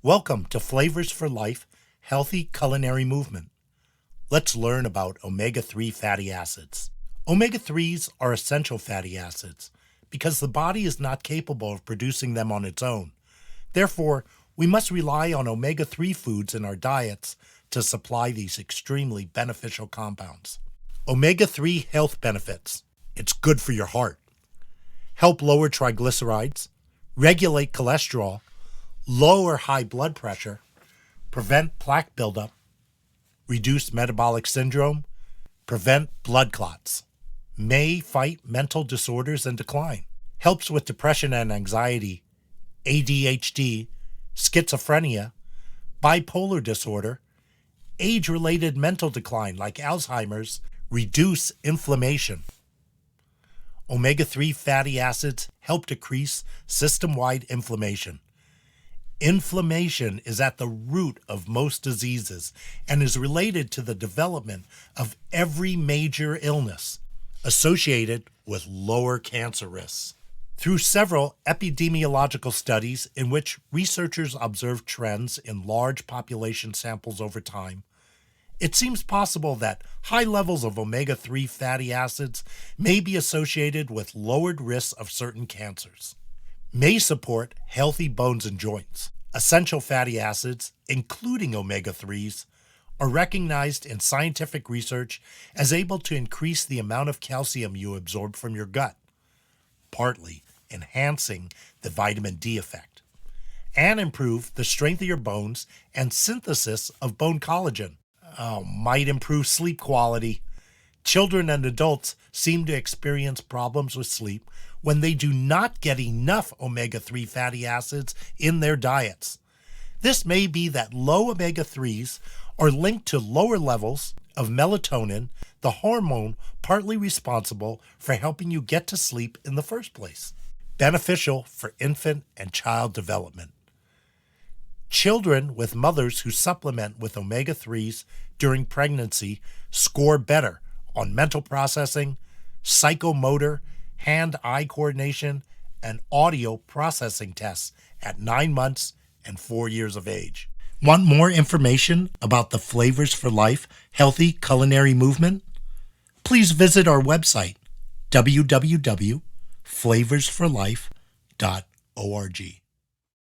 Welcome to Flavors for Life, Healthy Culinary Movement. Let's learn about omega-3 fatty acids. Omega-3s are essential fatty acids because the body is not capable of producing them on its own. Therefore, we must rely on omega-3 foods in our diets to supply these extremely beneficial compounds. Omega-3 health benefits. It's good for your heart. Help lower triglycerides, regulate cholesterol, lower high blood pressure, prevent plaque buildup, reduce metabolic syndrome, prevent blood clots, may fight mental disorders and decline, helps with depression and anxiety, ADHD, schizophrenia, bipolar disorder, age-related mental decline like Alzheimer's, reduce inflammation. Omega-3 fatty acids help decrease system-wide inflammation. Inflammation is at the root of most diseases and is related to the development of every major illness associated with lower cancer risks. Through several epidemiological studies in which researchers observed trends in large population samples over time, it seems possible that high levels of omega-3 fatty acids may be associated with lowered risks of certain cancers. May support healthy bones and joints. Essential fatty acids, including omega-3s, are recognized in scientific research as able to increase the amount of calcium you absorb from your gut, partly enhancing the vitamin D effect, and improve the strength of your bones and synthesis of bone collagen. Might improve sleep quality. Children and adults seem to experience problems with sleep when they do not get enough omega-3 fatty acids in their diets. This may be that low omega-3s are linked to lower levels of melatonin, the hormone partly responsible for helping you get to sleep in the first place. Beneficial for infant and child development. Children with mothers who supplement with omega-3s during pregnancy score better on mental processing, psychomotor, hand-eye coordination, and audio processing tests at 9 months and 4 years of age. Want more information about the Flavors for Life Healthy Culinary Movement? Please visit our website, www.flavorsforlife.org.